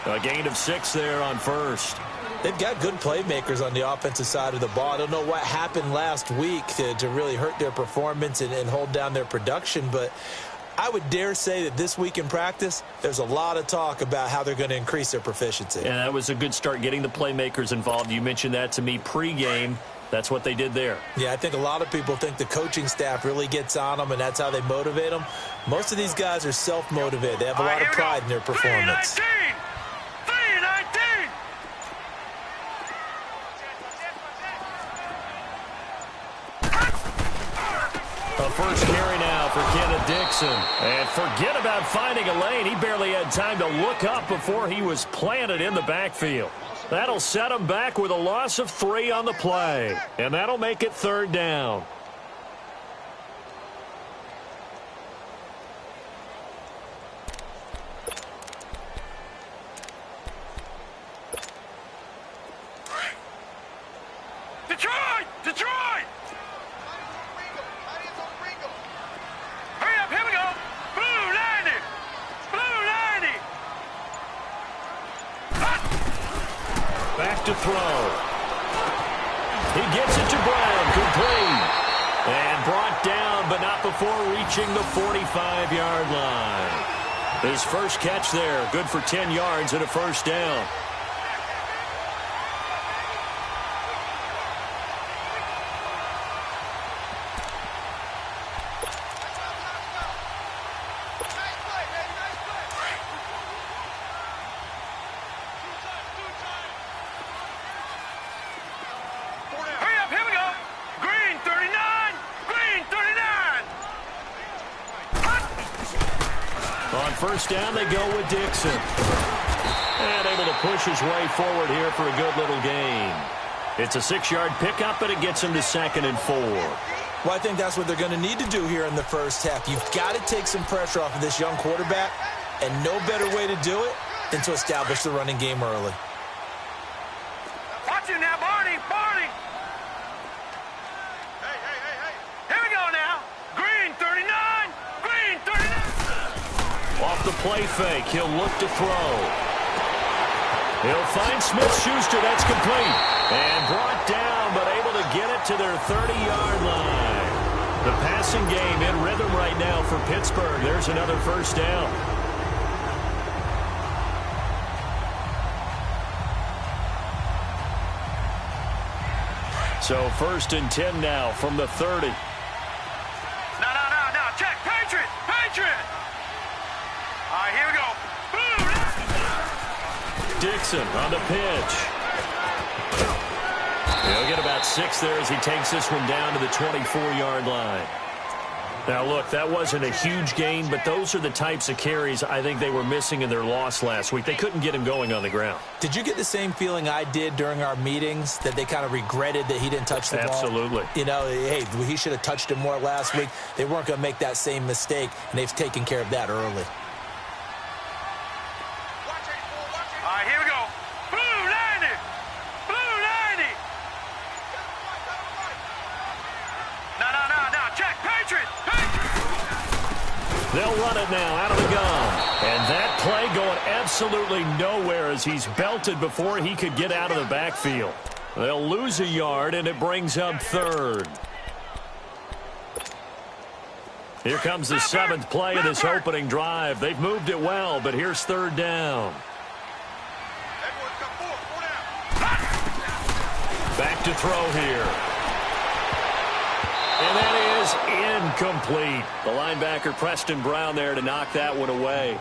A gain of 6 there on first. They've got good playmakers on the offensive side of the ball. I don't know what happened last week to really hurt their performance and hold down their production, but I would dare say that this week in practice, there's a lot of talk about how they're going to increase their proficiency. And that was a good start, getting the playmakers involved. You mentioned that to me pregame. That's what they did there. Yeah, I think a lot of people think the coaching staff really gets on them, and that's how they motivate them. Most of these guys are self-motivated. They have a lot of pride in their performance. 3-19! A first carry now for Kenneth Dixon. And forget about finding a lane. He barely had time to look up before he was planted in the backfield. That'll set him back with a loss of 3 on the play. And that'll make it 3rd down. Detroit! Detroit! Hurry up, here we go! Blue 90! Blue 90! Back to throw. He gets it to Brown, complete. And brought down, but not before reaching the 45-yard line. His first catch there, good for 10 yards and a first down. First down, they go with Dixon. And able to push his way forward here for a good little gain. It's a 6-yard pickup, but it gets him to 2nd and 4. Well, I think that's what they're going to need to do here in the first half. You've got to take some pressure off of this young quarterback, and no better way to do it than to establish the running game early. Watch it now, Barney! Barney! Hey! Here we go now! Green 39! Green 39! Off the play fake, he'll look to throw. He'll find Smith-Schuster, that's complete. And brought down, but able to get it to their 30-yard line. The passing game in rhythm right now for Pittsburgh. There's another first down. So 1st and 10 now from the 30. No. Check, Patriot! All right, here we go. Dixon on the pitch. He'll get about 6 there as he takes this one down to the 24-yard line. Now, look, that wasn't a huge gain, but those are the types of carries I think they were missing in their loss last week. They couldn't get him going on the ground. Did you get the same feeling I did during our meetings, that they kind of regretted that he didn't touch the ball? Absolutely. You know, hey, he should have touched it more last week. They weren't going to make that same mistake, and they've taken care of that early. All right, here we go. Blue 90! Blue 90! No. Check, Patriot! They'll run it now out of the gun. And that play going absolutely nowhere as he's belted before he could get out of the backfield. They'll lose a yard, and it brings up 3rd. Here comes the 7th play of this opening drive. They've moved it well, but here's 3rd down. Back to throw here. And that is incomplete. The linebacker, Preston Brown, there to knock that one away.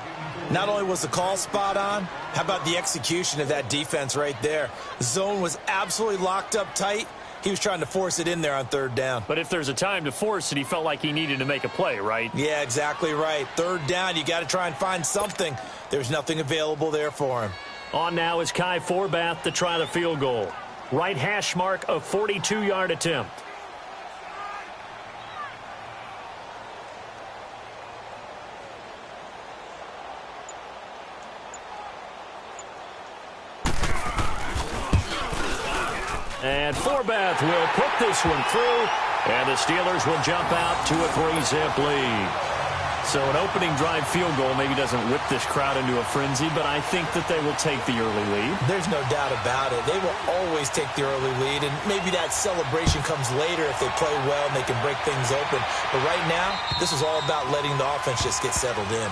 Not only was the call spot on, how about the execution of that defense right there? The zone was absolutely locked up tight. He was trying to force it in there on 3rd down. But if there's a time to force it, he felt like he needed to make a play, right? Yeah, exactly right. 3rd down, you got to try and find something. There's nothing available there for him. On now is Kai Forbath to try the field goal. Right hash mark, a 42-yard attempt. And Forbath will put this one through, and the Steelers will jump out to a 3-zip lead. So an opening drive field goal maybe doesn't whip this crowd into a frenzy, but I think that they will take the early lead. There's no doubt about it. They will always take the early lead, and maybe that celebration comes later if they play well and they can break things open. But right now, this is all about letting the offense just get settled in.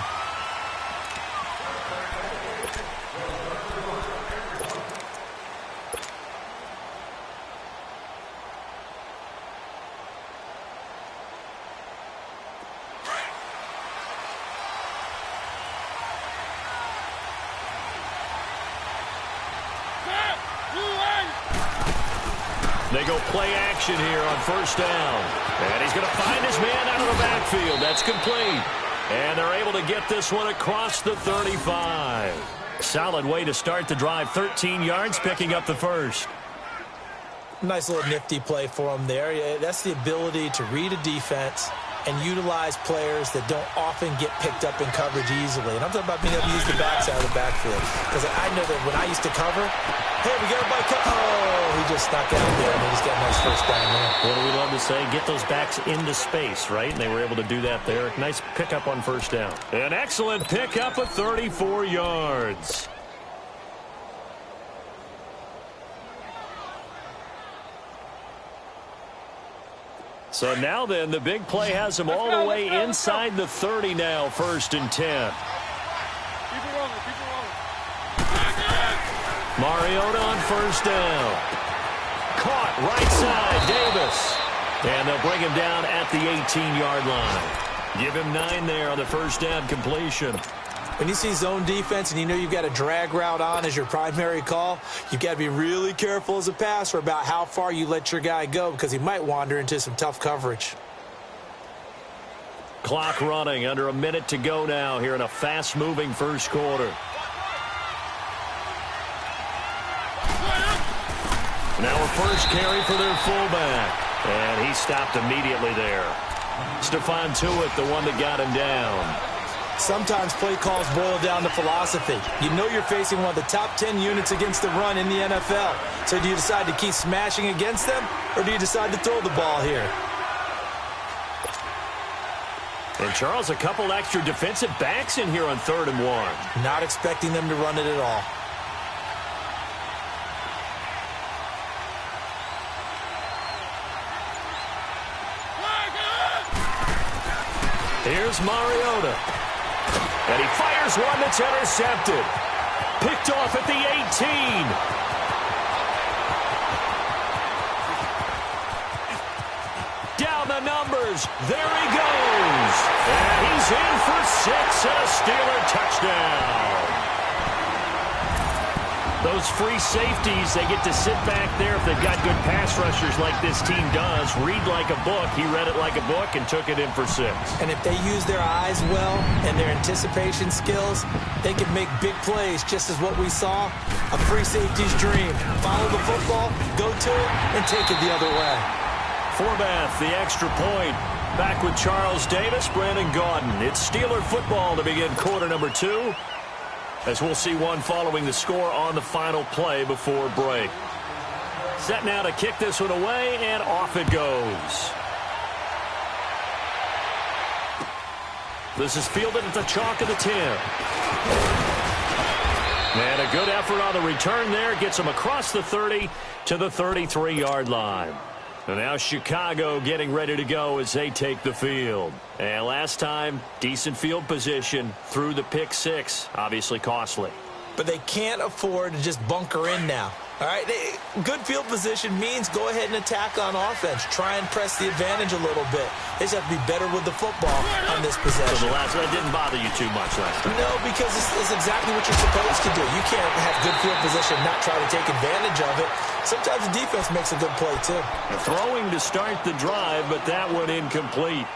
They go play action here on first down. And he's going to find his man out of the backfield. That's complete. And they're able to get this one across the 35. Solid way to start the drive. 13 yards, picking up the first. Nice little nifty play for him there. That's the ability to read a defense and utilize players that don't often get picked up in coverage easily. And I'm talking about being able to use the backside of the backfield. Because I know that when I used to cover, hey, we got a bike. Oh, he just snuck out there, and he just got a nice first down there. What do we love to say? Get those backs into space, right? And they were able to do that there. Nice pickup on first down. An excellent pickup of 34 yards. So now then, the big play has them all the way inside the 30 now, 1st and 10. Keep it rolling, keep it rolling. Mariota on first down. Caught right side, Davis. And they'll bring him down at the 18-yard line. Give him 9 there on the first down completion. When you see zone defense and you know you've got a drag route on as your primary call, you've got to be really careful as a passer about how far you let your guy go because he might wander into some tough coverage. Clock running, under a minute to go now here in a fast-moving first quarter. Now a first carry for their fullback. And he stopped immediately there. Stephon Tuitt, the one that got him down. Sometimes play calls boil down to philosophy. You know you're facing one of the top 10 units against the run in the NFL. So do you decide to keep smashing against them, or do you decide to throw the ball here? And, Charles, a couple extra defensive backs in here on 3rd and 1. Not expecting them to run it at all. Here's Mariota. And he fires one that's intercepted. Picked off at the 18. Down the numbers. There he goes. And he's in for 6 and a Steeler touchdown. Those free safeties, they get to sit back there if they've got good pass rushers like this team does. Read like a book. He read it like a book and took it in for 6. And if they use their eyes well and their anticipation skills, they can make big plays, just as what we saw. A free safety's dream. Follow the football, go to it, and take it the other way. Forbath, the extra point. Back with Charles Davis, Brandon Gaudin. It's Steeler football to begin quarter number 2. As we'll see one following the score on the final play before break. Set now to kick this one away, and off it goes. This is fielded at the chalk of the 10. And a good effort on the return there. Gets him across the 30 to the 33-yard line. And now Chicago getting ready to go as they take the field. And last time, decent field position through the pick 6. Obviously costly. But they can't afford to just bunker in now. All right, good field position means go ahead and attack on offense. Try and press the advantage a little bit. They just have to be better with the football on this possession. So that didn't bother you too much last time? No, because it's exactly what you're supposed to do. You can't have good field position and not try to take advantage of it. Sometimes the defense makes a good play, too. Throwing to start the drive, but that one incomplete.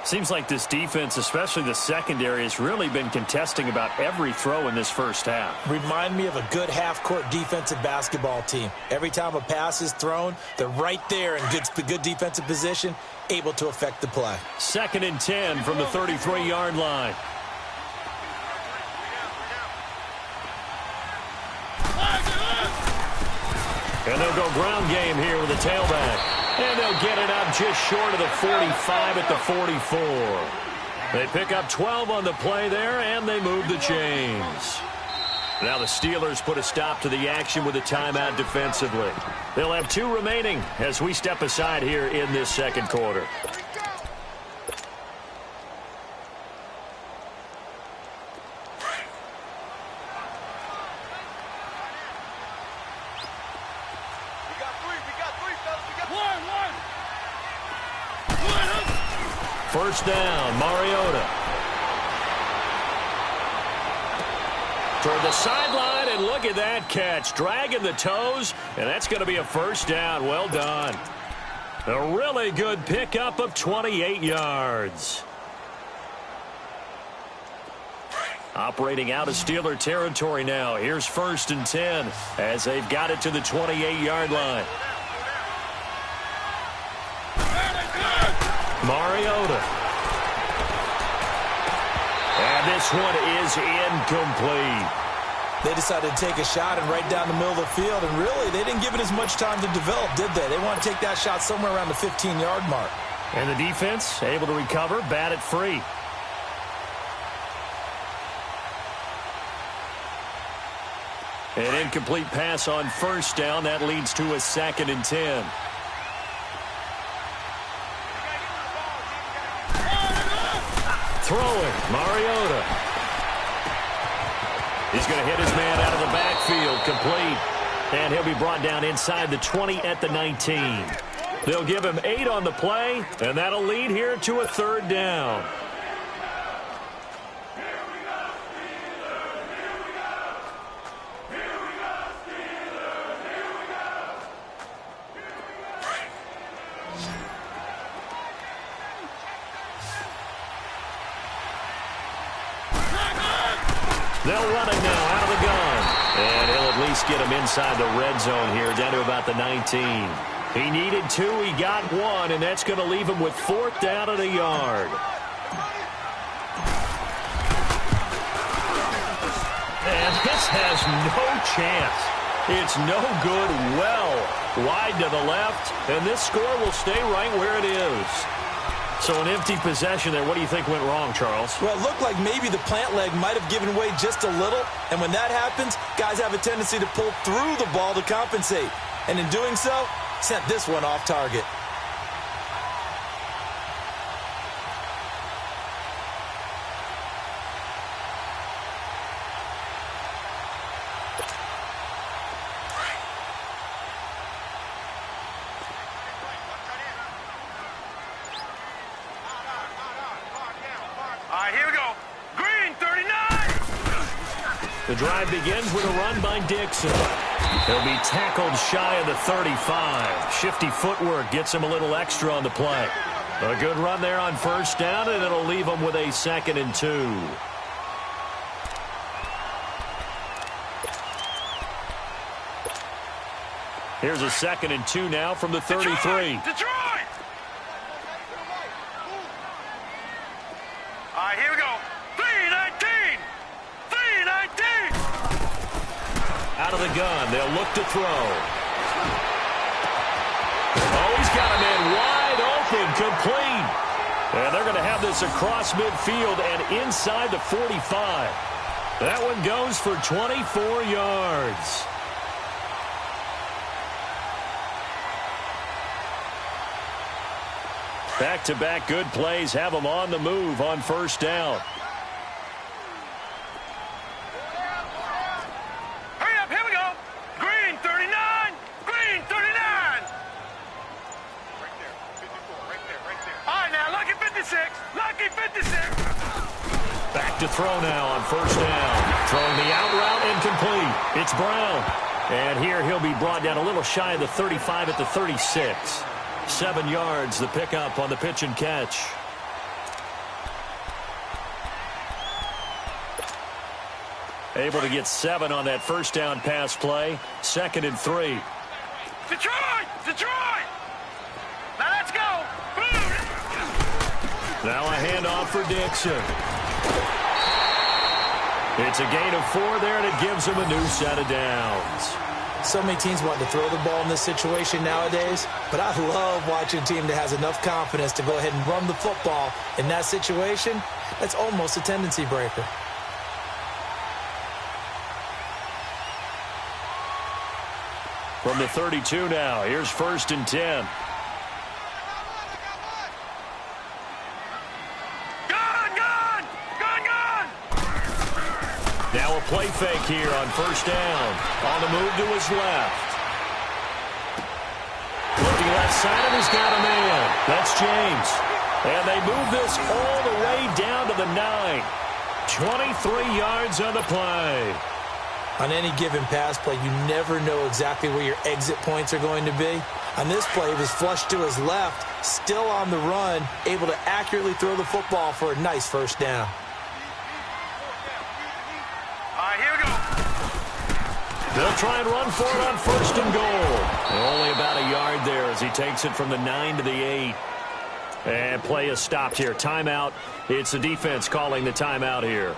Seems like this defense, especially the secondary, has really been contesting about every throw in this first half. Remind me of a good half-court defensive basketball team. Every time a pass is thrown, they're right there in good defensive position, able to affect the play. 2nd and 10 from the 33-yard line. And they'll go ground game here with a tailback. And they'll get it up just short of the 45 at the 44. They pick up 12 on the play there, and they move the chains. Now the Steelers put a stop to the action with a timeout defensively. They'll have 2 remaining as we step aside here in this second quarter. First down, Mariota. Toward the sideline, and look at that catch. Dragging the toes, and that's going to be a first down. Well done. A really good pickup of 28 yards. Operating out of Steeler territory now. Here's 1st and 10 as they've got it to the 28-yard line. Mariota. And this one is incomplete. They decided to take a shot and right down the middle of the field, and really, they didn't give it as much time to develop, did they? They want to take that shot somewhere around the 15-yard mark. And the defense able to recover, bat it free. An incomplete pass on first down. That leads to a 2nd and 10. Throwing, Mariota. He's going to hit his man out of the backfield, complete. And he'll be brought down inside the 20 at the 19. They'll give him 8 on the play, and that'll lead here to a 3rd down. They'll run it now out of the gun. And he'll at least get him inside the red zone here, down to about the 19. He needed 2, he got 1, and that's going to leave him with 4th down at a yard. And this has no chance. It's no good, well wide to the left, and this score will stay right where it is. So an empty possession there. What do you think went wrong, Charles? Well, it looked like maybe the plant leg might have given way just a little. And when that happens, guys have a tendency to pull through the ball to compensate. And in doing so, sent this one off target. The drive begins with a run by Dixon. He'll be tackled shy of the 35. Shifty footwork gets him a little extra on the play. A good run there on first down, and it'll leave him with a 2nd and 2. Here's a 2nd and 2 now from the 33. Detroit! All right, here we go. 3-19! 3-19! Out of the gun, they'll look to throw. Oh, he's got a man wide open, complete. And they're going to have this across midfield and inside the 45. That one goes for 24 yards. Back-to-back good plays have them on the move on first down. Hurry up, here we go. Green 39, green 39. Right there, 54, right there. All right, now, lucky 56, lucky 56. Back to throw now on first down. Throwing the out route incomplete. It's Brown. And here he'll be brought down a little shy of the 35 at the 36. 7 yards, the pickup on the pitch and catch. Able to get 7 on that first down pass play. 2nd and 3. Detroit! Detroit! Now let's go! Boom! Now a handoff for Dixon. It's a gain of 4 there, and it gives him a new set of downs. So many teams want to throw the ball in this situation nowadays, but I love watching a team that has enough confidence to go ahead and run the football in that situation That's almost a tendency breaker. From the 32 now, here's 1st and 10. Now a play fake here on 1st down. On the move to his left. Looking left side, and he's got a man. That's James. And they move this all the way down to the 9. 23 yards on the play. On any given pass play, you never know exactly where your exit points are going to be. On this play, he was flushed to his left, still on the run, able to accurately throw the football for a nice 1st down. All right, here we go. They'll try and run for it on 1st and goal. And only about a yard there as he takes it from the 9 to the 8. And play is stopped here. Timeout. It's the defense calling the timeout here.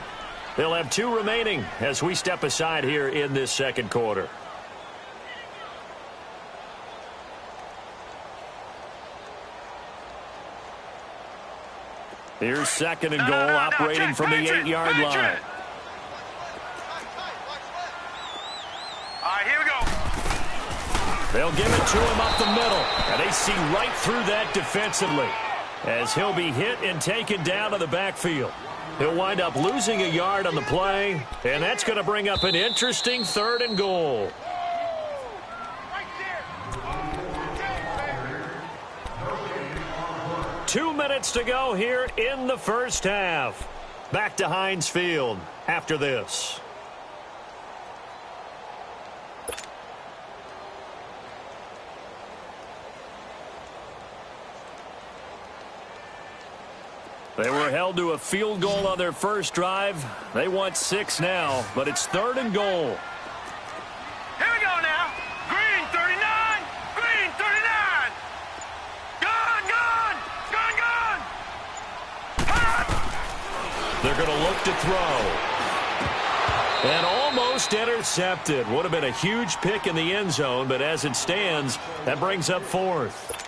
They'll have 2 remaining as we step aside here in this 2nd quarter. Here's 2nd and goal, operating from the 8-yard line. All right, here we go. They'll give it to him up the middle, and they see right through that defensively as he'll be hit and taken down to the backfield. He'll wind up losing a yard on the play, and that's going to bring up an interesting 3rd and goal. Right there. 2 minutes to go here in the 1st half. Back to Heinz Field after this. They were held to a field goal on their first drive. They want 6 now, but it's 3rd and goal. Here we go now. Green 39. Green 39. Gun. They're going to look to throw. And almost intercepted. Would have been a huge pick in the end zone, but as it stands, that brings up 4th.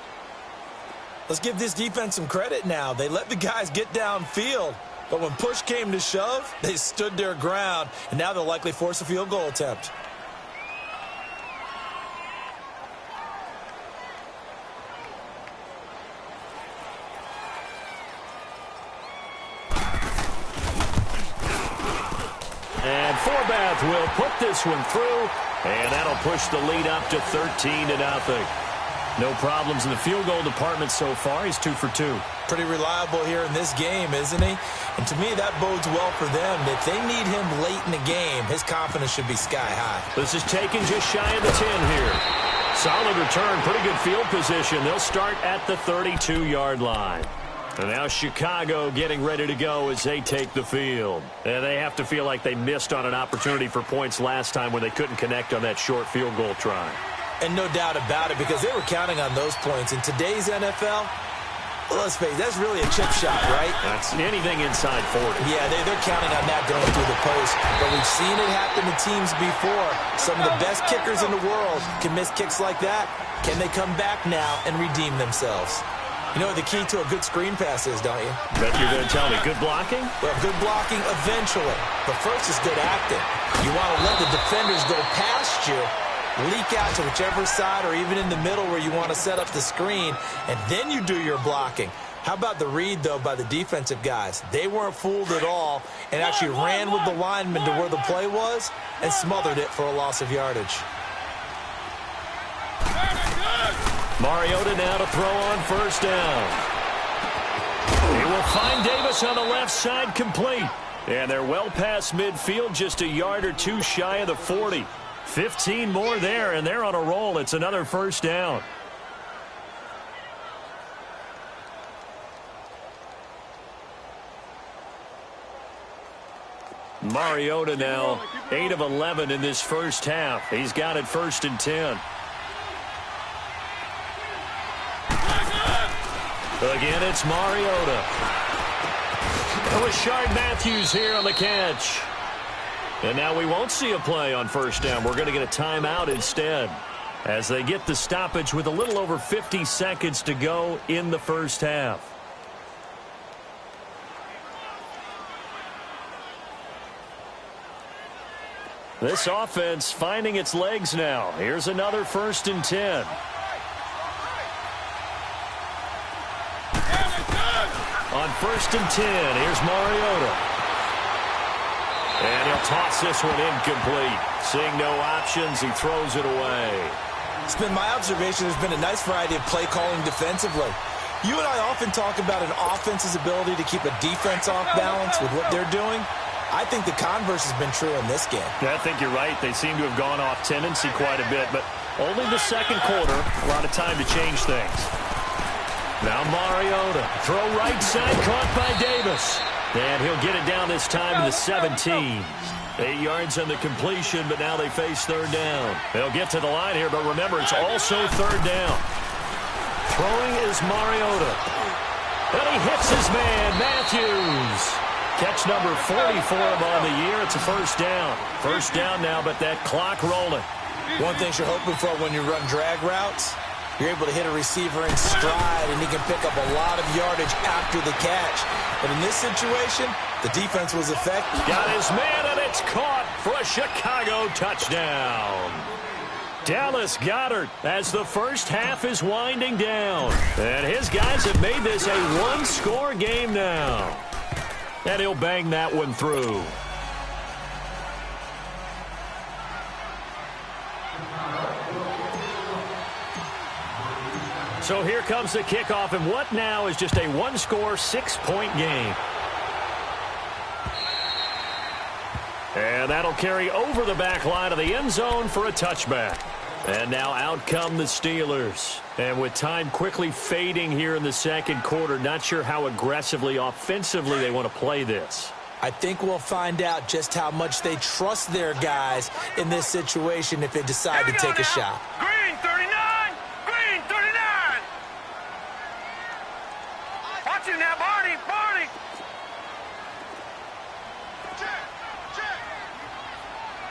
Let's give this defense some credit now. They let the guys get downfield, but when push came to shove, they stood their ground, and now they'll likely force a field goal attempt. And Forbath will put this one through, and that'll push the lead up to 13-0. No problems in the field goal department so far. He's 2 for 2. Pretty reliable here in this game, isn't he? And to me, that bodes well for them. If they need him late in the game, his confidence should be sky high. This is taken just shy of the 10 here. Solid return, pretty good field position. They'll start at the 32-yard line. And now Chicago getting ready to go as they take the field. And they have to feel like they missed on an opportunity for points last time when they couldn't connect on that short field goal try. And no doubt about it, because they were counting on those points. In today's NFL, let's face it, that's really a chip shot, right? That's anything inside 40. Yeah, they're counting on that going through the post. But we've seen it happen to teams before. Some of the best kickers in the world can miss kicks like that. Can they come back now and redeem themselves? You know what the key to a good screen pass is, don't you? Bet you're going to tell me. Good blocking? Well, good blocking eventually. But first is good acting. You want to let the defenders go past you, leak out to whichever side or even in the middle where you want to set up the screen, and then you do your blocking. How about the read, though, by the defensive guys? They weren't fooled at all and actually ran with the lineman to where the play was and smothered it for a loss of yardage. Mariota now to throw on 1st down. He will find Davis on the left side, complete. And they're well past midfield, just a yard or 2 shy of the 40. 15 more there, and they're on a roll. It's another 1st down. Mariota now 8 of 11 in this first half. He's got it 1st and 10. Again, it's Mariota. And Rashard Matthews here on the catch. And now we won't see a play on 1st down. We're going to get a timeout instead as they get the stoppage with a little over 50 seconds to go in the first half. This offense finding its legs now. Here's another 1st and 10. On 1st and 10, here's Mariota. And he'll toss this one incomplete. Seeing no options, he throws it away. It's been my observation there's been a nice variety of play calling defensively. You and I often talk about an offense's ability to keep a defense off balance with what they're doing. I think the converse has been true in this game. Yeah, I think you're right. They seem to have gone off tendency quite a bit, but only the second quarter, a lot of time to change things. Now Mariota, throw right side, caught by Davis. And he'll get it down this time to the 17. 8 yards on the completion, but now they face 3rd down. They'll get to the line here, but remember, it's also 3rd down. Throwing is Mariota. And he hits his man, Matthews. Catch number 40 for him on the year. It's a 1st down. 1st down now, but that clock rolling. One thing you're hoping for when you run drag routes, you're able to hit a receiver in stride, and he can pick up a lot of yardage after the catch. But in this situation, the defense was effective. Got his man, and it's caught for a Chicago touchdown. Dallas Goedert as the first half is winding down. And his guys have made this a one-score game now. And he'll bang that one through. So here comes the kickoff, and what now is just a one-score, 6-point game. And that'll carry over the back line of the end zone for a touchback. And now out come the Steelers. And with time quickly fading here in the second quarter, not sure how aggressively, offensively they want to play this. I think we'll find out just how much they trust their guys in this situation if they decide to take a shot. Green 39! Green 39! Watch him now, Barney! Barney! Check! Check!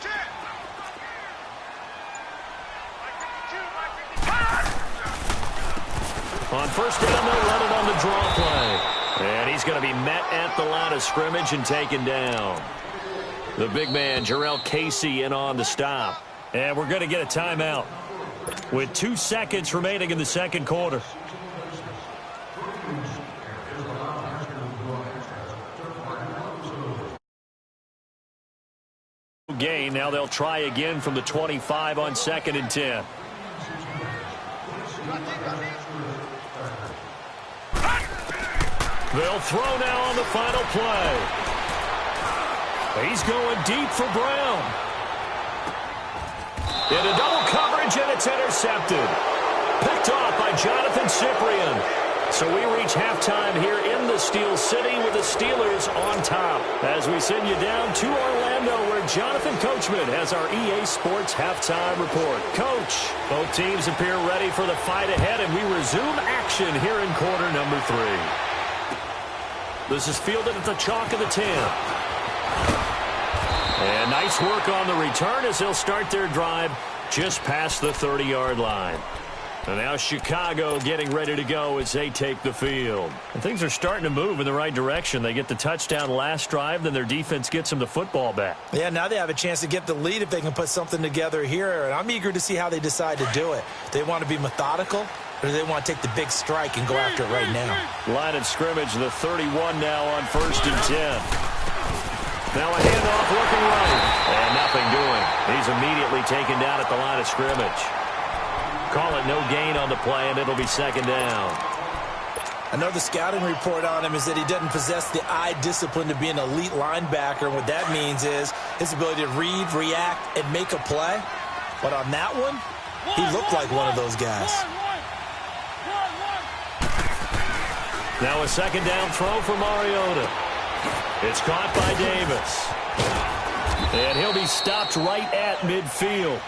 Check! On 1st down, they'll run it on the draw play. And he's going to be met at the line of scrimmage and taken down. The big man, Jarrell Casey, in on the stop. And we're going to get a timeout with 2 seconds remaining in the second quarter. Gain. Now they'll try again from the 25 on 2nd and 10. They'll throw now on the final play. He's going deep for Brown. Into double coverage, and it's intercepted. Picked off by Jonathan Cyprien. So we reach halftime here in the Steel City with the Steelers on top. As we send you down to Orlando, where Jonathan Coachman has our EA Sports halftime report. Coach, both teams appear ready for the fight ahead, and we resume action here in quarter number 3. This is fielded at the chalk of the 10. And nice work on the return as they'll start their drive just past the 30-yard line. And now Chicago getting ready to go as they take the field. And things are starting to move in the right direction. They get the touchdown last drive, then their defense gets them the football back. Yeah, now they have a chance to get the lead if they can put something together here. And I'm eager to see how they decide to do it. They want to be methodical, or do they want to take the big strike and go after it right now? Line of scrimmage, the 31 now on 1st and 10. Now a handoff looking right. And nothing doing. He's immediately taken down at the line of scrimmage. Call it no gain on the play, and it'll be 2nd down. I know the scouting report on him is that he doesn't possess the eye discipline to be an elite linebacker. And what that means is his ability to read, react, and make a play. But on that one, he looked like one of those guys. Now a 2nd down throw for Mariota. It's caught by Davis. And he'll be stopped right at midfield.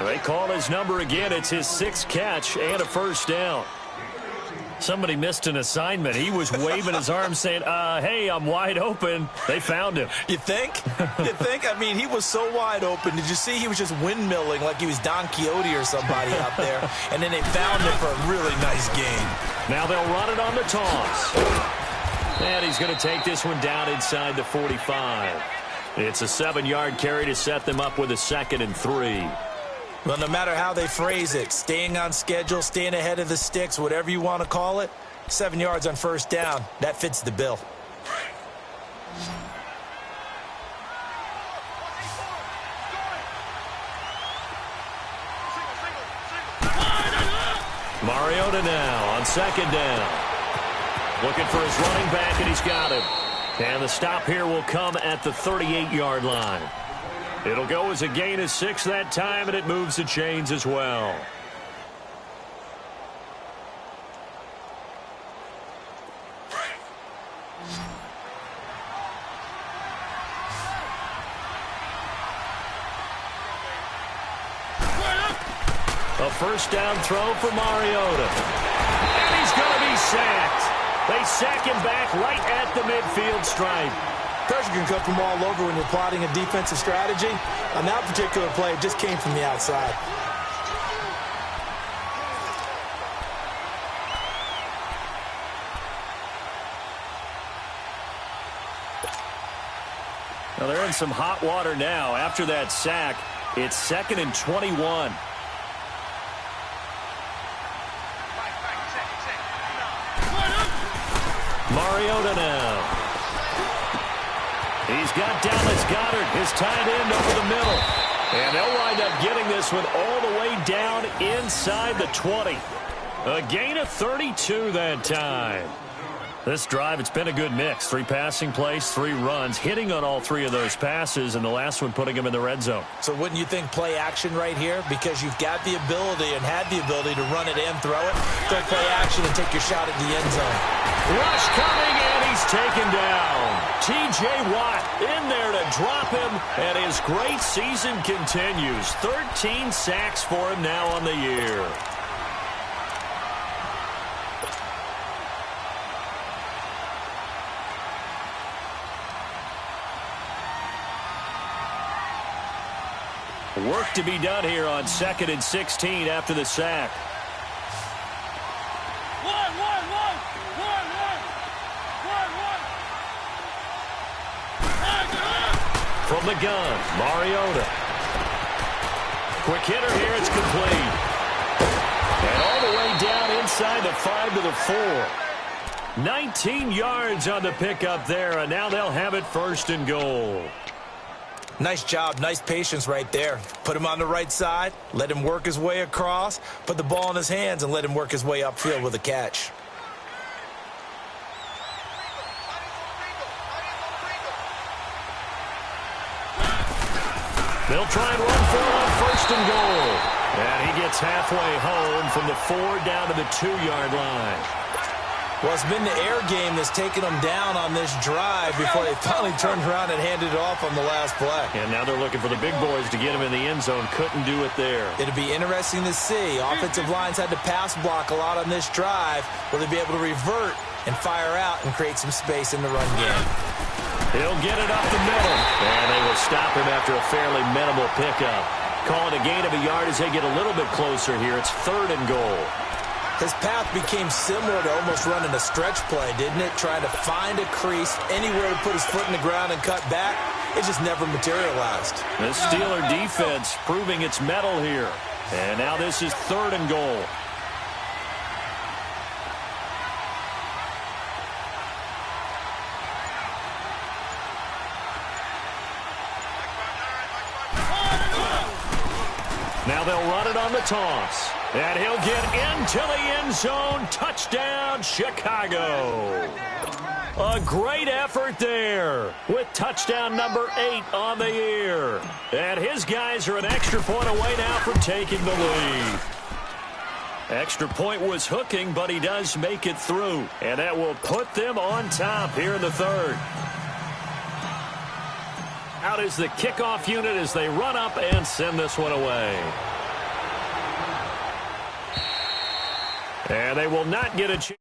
They call his number again. It's his 6th catch and a 1st down. Somebody missed an assignment. He was waving his arms saying, hey, I'm wide open. They found him. You think? You think? I mean, he was so wide open. Did you see he was just windmilling like he was Don Quixote or somebody out there? And then they found him for a really nice game. Now they'll run it on the toss. And he's going to take this one down inside the 45. It's a 7-yard carry to set them up with a 2nd and 3. Well, no matter how they phrase it, staying on schedule, staying ahead of the sticks, whatever you want to call it, 7 yards on first down, that fits the bill. Mariota now on 2nd down. Looking for his running back, and he's got him. And the stop here will come at the 38-yard line. It'll go as a gain of 6 that time, and it moves the chains as well. A first down throw for Mariota. And he's going to be sacked. They sack him back right at the midfield stripe. Pressure can come from all over when you're plotting a defensive strategy. On that particular play, it just came from the outside. Now they're in some hot water now. After that sack, it's 2nd and 21. Mariota now. He's got Dallas Goedert, his tight end, over the middle. And they'll wind up getting this one all the way down inside the 20. A gain of 32 that time. This drive, it's been a good mix. 3 passing plays, 3 runs, hitting on all 3 of those passes, and the last one putting him in the red zone. So wouldn't you think play action right here? Because you've got the ability and had the ability to run it and throw it. Go play action and take your shot at the end zone. Rush coming, and he's taken down. T.J. Watt in there to drop him, and his great season continues. 13 sacks for him now on the year. Work to be done here on 2nd and 16 after the sack. From the gun, Mariota. Quick hitter here, it's complete. And all the way down inside the 5 to the 4. 19 yards on the pickup there, and now they'll have it 1st and goal. Nice job, nice patience right there. Put him on the right side, let him work his way across, put the ball in his hands, and let him work his way upfield with a catch. They'll try and run for it on 1st and goal. And he gets halfway home from the 4 down to the 2-yard line. Well, it's been the air game that's taken them down on this drive before they finally turned around and handed it off on the last play. And now they're looking for the big boys to get him in the end zone. Couldn't do it there. It'll be interesting to see. Offensive lines had to pass block a lot on this drive. Will they be able to revert and fire out and create some space in the run game? He'll get it up the middle. And they will stop him after a fairly minimal pickup. Call it a gain of a yard as they get a little bit closer here. It's 3rd and goal. His path became similar to almost running a stretch play, didn't it? Trying to find a crease, anywhere to put his foot in the ground and cut back. It just never materialized. The Steeler defense proving its mettle here. And now this is 3rd and goal. Now they'll run it on the toss. And he'll get into the end zone. Touchdown, Chicago. A great effort there with touchdown number 8 on the year. And his guys are an extra point away now from taking the lead. Extra point was hooking, but he does make it through. And that will put them on top here in the 3rd. Out is the kickoff unit as they run up and send this one away. And they will not get a chance.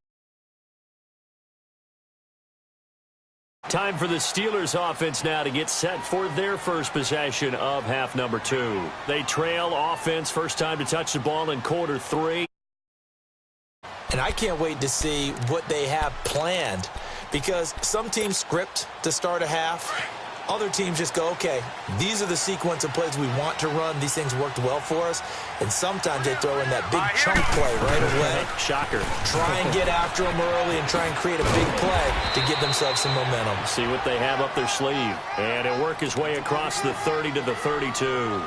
Time for the Steelers offense now to get set for their first possession of half number 2. They trail offense, first time to touch the ball in quarter 3. And I can't wait to see what they have planned, because some teams script to start a half, Other teams just go, okay, these are the sequence of plays we want to run. These things worked well for us. And sometimes they throw in that big chunk play right away. Shocker. Try and get after them early and try and create a big play to give themselves some momentum. See what they have up their sleeve. And he'll work his way across the 30 to the 32.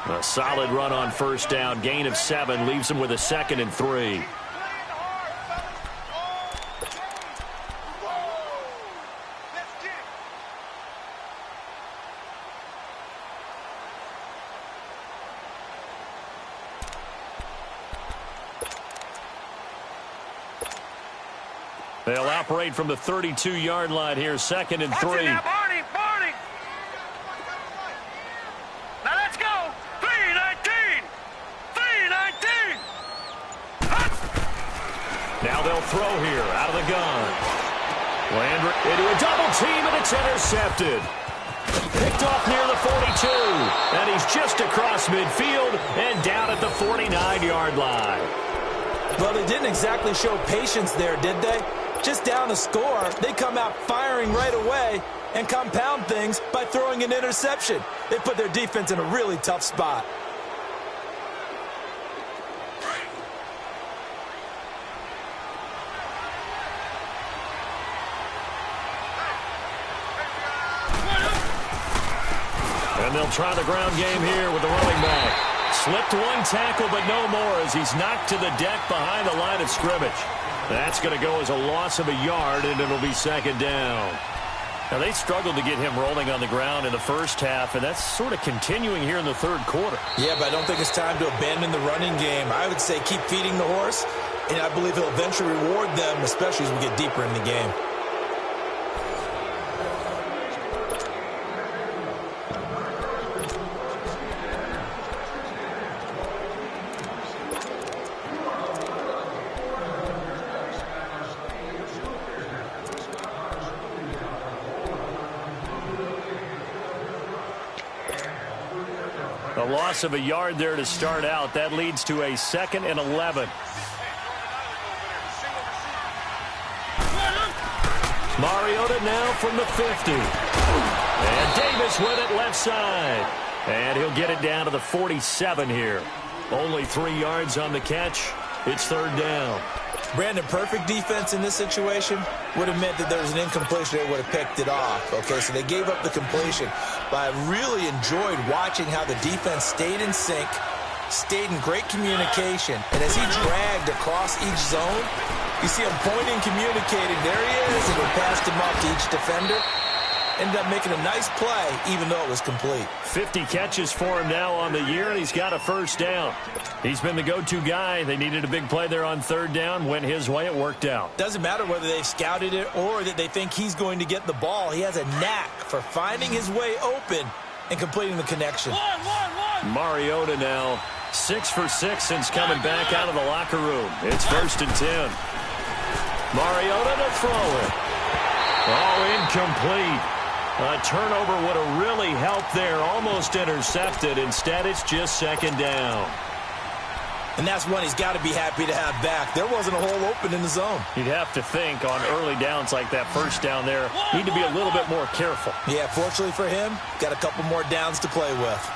A solid run on first down. Gain of 7 leaves him with a 2nd and 3. They'll operate from the 32-yard line here, 2nd and 3. Now, Barney. Now let's go. 3-19. 3-19. Now they'll throw here out of the gun. Landry into a double team, and it's intercepted. Picked off near the 42. And he's just across midfield and down at the 49-yard line. Well, they didn't exactly show patience there, did they? Just down a score, they come out firing right away and compound things by throwing an interception. They put their defense in a really tough spot. And they'll try the ground game here with the running back. Slipped one tackle, but no more as he's knocked to the deck behind the line of scrimmage. That's going to go as a loss of a yard, and it'll be 2nd down. Now, they struggled to get him rolling on the ground in the first half, and that's sort of continuing here in the third quarter. Yeah, but I don't think it's time to abandon the running game. I would say keep feeding the horse, and I believe he'll eventually reward them, especially as we get deeper in the game. A loss of a yard there to start out. That leads to a 2nd and 11. Mariota now from the 50. And Davis with it left side. And he'll get it down to the 47 here. Only 3 yards on the catch. It's 3rd down. Brandon, perfect defense in this situation would have meant that there was an incompletion. They would have picked it off. Okay, so they gave up the completion. But I really enjoyed watching how the defense stayed in sync, stayed in great communication. And as he dragged across each zone, you see him pointing, communicating. There he is, and he passed him off to each defender. Ended up making a nice play, even though it was complete. 50 catches for him now on the year, and he's got a 1st down. He's been the go-to guy. They needed a big play there on 3rd down. Went his way. It worked out. Doesn't matter whether they've scouted it or that they think he's going to get the ball. He has a knack for finding his way open and completing the connection. Mariota now 6 for 6 since coming back out of the locker room. It's 1st and 10. Mariota to throw it. Oh, incomplete. A turnover would have really helped there. Almost intercepted. Instead, it's just 2nd down. And that's one he's got to be happy to have back. There wasn't a hole open in the zone. You'd have to think on early downs like that 1st down there, need to be a little bit more careful. Yeah, fortunately for him, got a couple more downs to play with.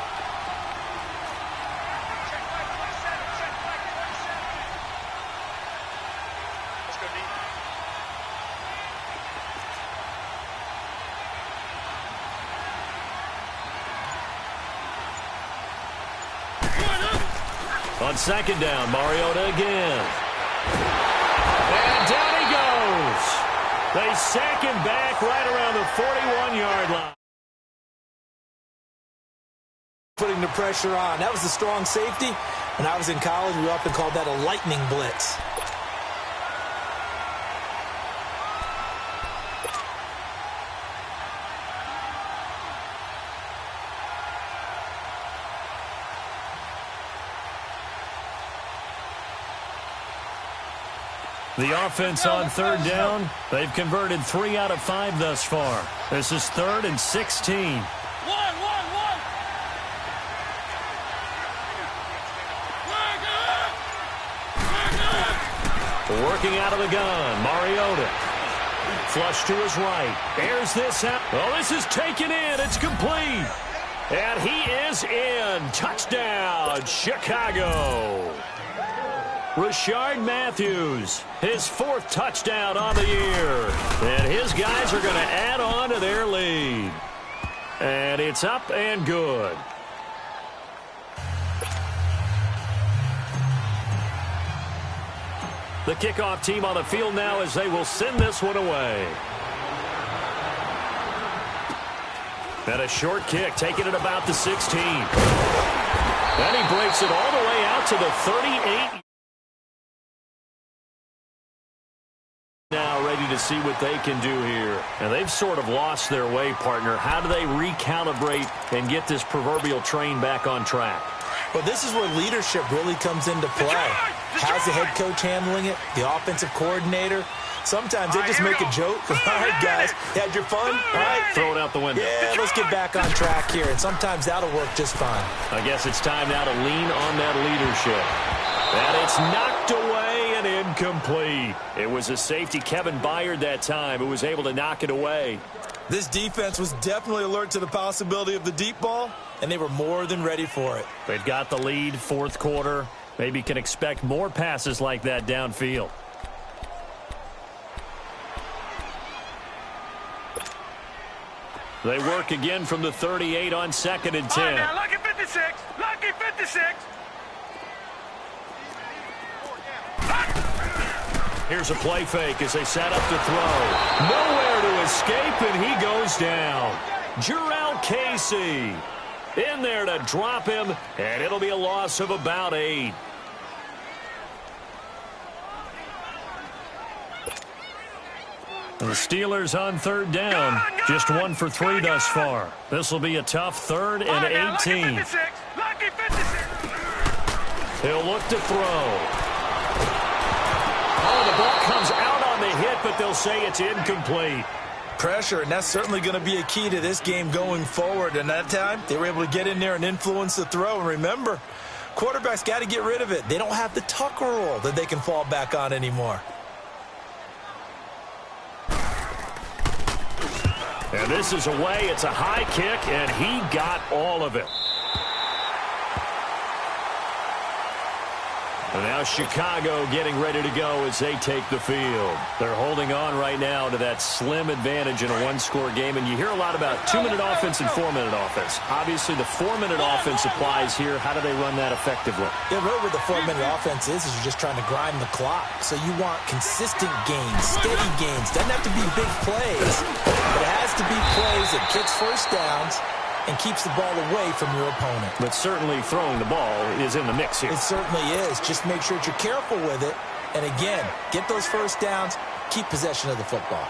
On 2nd down, Mariota again. And down he goes. They sack him back right around the 41-yard line. Putting the pressure on. That was the strong safety. When I was in college, we often called that a lightning blitz. The offense on 3rd down, they've converted 3 out of 5 thus far. This is 3rd and 16. Working out of the gun, Mariota. flush to his right. Airs this out. Oh, this is taken in. It's complete. And he is in. Touchdown, Chicago. Rashard Matthews, his 4th touchdown on the year. And his guys are going to add on to their lead. And it's up and good. The kickoff team on the field now as they will send this one away. And a short kick, taking it about the 16. And he breaks it all the way out to the 38. Now ready to see what they can do here. And they've sort of lost their way, partner. How do they recalibrate and get this proverbial train back on track? Well, this is where leadership really comes into play. How's the head coach handling it? The offensive coordinator? Sometimes they just make a joke. All right, guys, had your fun? All right. Throw it out the window. Yeah, let's get back on track here. And sometimes that'll work just fine. I guess it's time now to lean on that leadership. And it's knocked away and incomplete. It was a safety, Kevin Byard, that time, who was able to knock it away. This defense was definitely alert to the possibility of the deep ball, and they were more than ready for it. They've got the lead, 4th quarter. Maybe can expect more passes like that downfield. They work again from the 38 on 2nd and 10. All right, now, lucky 56. Lucky 56. Here's a play fake as they set up to throw. Nowhere to escape, and he goes down. Jarrell Casey in there to drop him, and it'll be a loss of about 8. The Steelers on 3rd down. Just 1 for 3 thus far. This will be a tough 3rd and 18. Lucky 56. He'll look to throw. Oh, the ball comes out on the hit, but they'll say it's incomplete. Pressure, and that's certainly going to be a key to this game going forward. And that time, they were able to get in there and influence the throw. And remember, quarterbacks got to get rid of it. They don't have the tuck rule that they can fall back on anymore. And this is away. It's a high kick, and he got all of it. And now Chicago getting ready to go as they take the field. They're holding on right now to that slim advantage in a 1-score game. And you hear a lot about 2-minute offense and 4-minute offense. Obviously, the 4-minute offense applies here. How do they run that effectively? Yeah, really what the 4-minute offense is you're just trying to grind the clock. So you want consistent gains, steady gains. Doesn't have to be big plays, but it has to be plays that gets first downs and keeps the ball away from your opponent. But certainly throwing the ball is in the mix here. It certainly is. Just make sure that you're careful with it. And again, get those first downs, keep possession of the football.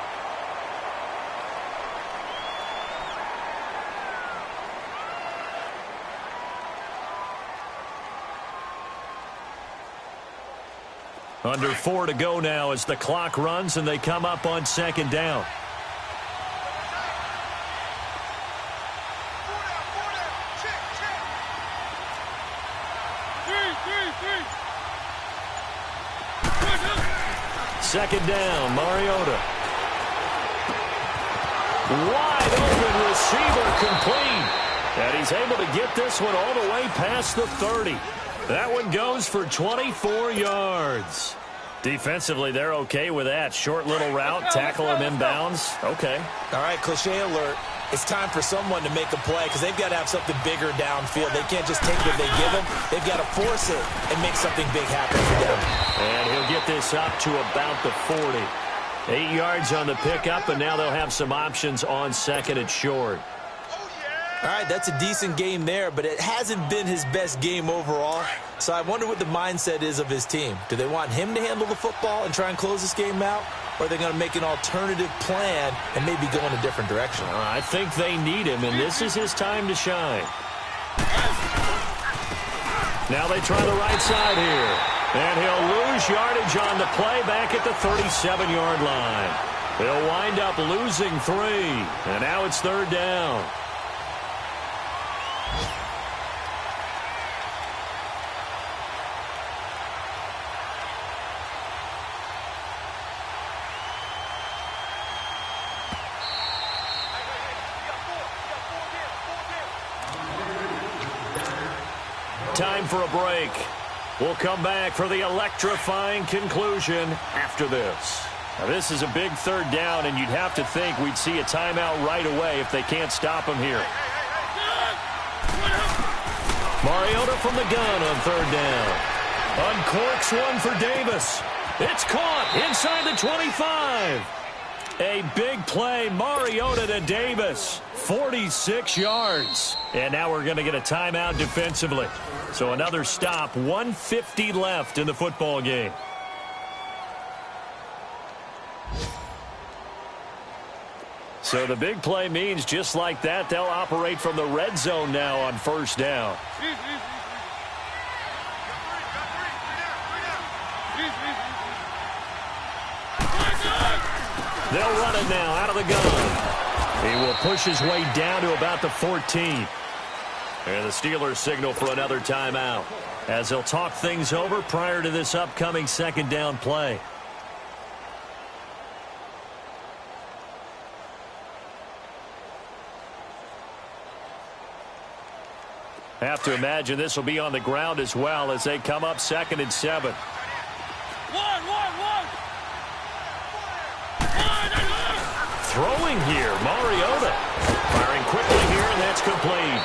Under 4 to go now as the clock runs and they come up on 2nd down. Second down, Mariota. Wide open receiver complete. And he's able to get this one all the way past the 30. That one goes for 24 yards. Defensively, they're okay with that. Short little route, tackle him inbounds. Okay. All right, cliche alert. It's time for someone to make a play because they've got to have something bigger downfield. They can't just take what they give them. They've got to force it and make something big happen for them. And he'll get this up to about the 40. 8 yards on the pickup, and now they'll have some options on 2nd and short. All right, that's a decent game there, but it hasn't been his best game overall. So I wonder what the mindset is of his team. Do they want him to handle the football and try and close this game out? Or are they going to make an alternative plan and maybe go in a different direction? I think they need him, and this is his time to shine. Now they try the right side here. And he'll lose yardage on the play back at the 37-yard line. They'll wind up losing 3. And now it's 3rd down. time for a break. We'll come back for the electrifying conclusion after this. Now, this is a big third down, and you'd have to think we'd see a timeout right away if they can't stop him here. Mariota from the gun on third down. Uncorks one for Davis. It's caught inside the 25. A big play, Mariota to Davis. 46 yards. And now we're going to get a timeout defensively. So another stop, 1:50 left in the football game. So the big play means just like that, they'll operate from the red zone now on first down. They'll run it now out of the gun. He will push his way down to about the 14. And the Steelers signal for another timeout as they'll talk things over prior to this upcoming second down play. Have to imagine this will be on the ground as well as they come up 2nd and 7. Throwing here, Mariota. Firing quickly here, and that's complete.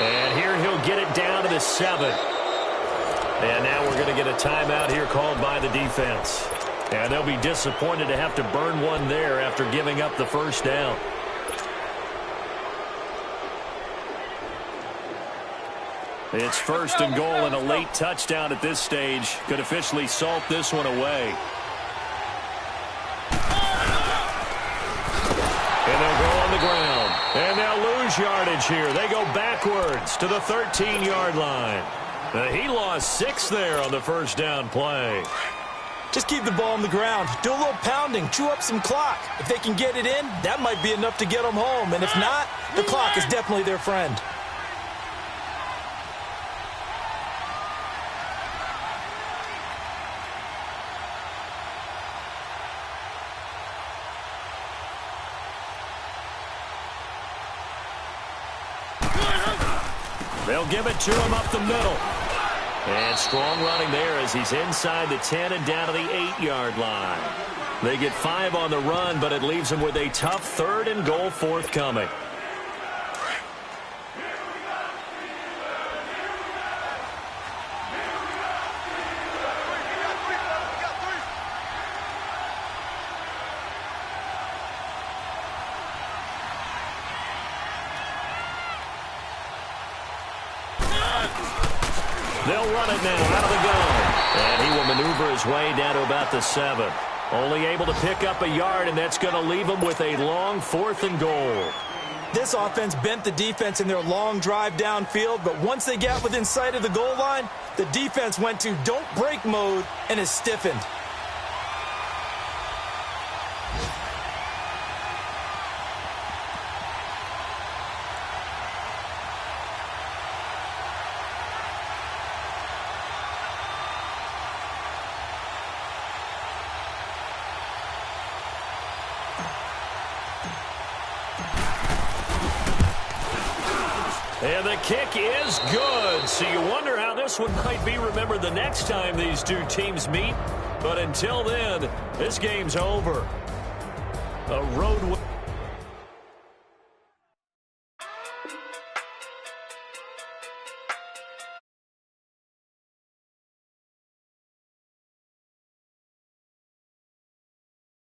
And here he'll get it down to the 7. And now we're going to get a timeout here called by the defense. And they'll be disappointed to have to burn one there after giving up the first down. It's 1st and goal, and a late touchdown at this stage could officially salt this one away. And they'll go on the ground. And they'll lose yardage here. They go backwards to the 13-yard line. He lost 6 there on the first down play. Just keep the ball on the ground. Do a little pounding. Chew up some clock. If they can get it in, that might be enough to get them home. And if not, the clock is definitely their friend. They'll give it to him up the middle. And strong running there as he's inside the 10 and down to the 8-yard line. They get 5 on the run, but it leaves them with a tough 3rd and goal forthcoming. They'll run it now out of the gun. And he will maneuver his way down to about the 7. Only able to pick up a yard, and that's going to leave him with a long 4th and goal. This offense bent the defense in their long drive downfield, but once they got within sight of the goal line, the defense went to don't break mode and is stiffened. And the kick is good. So you wonder how this one might be remembered the next time these two teams meet. But until then, this game's over. A road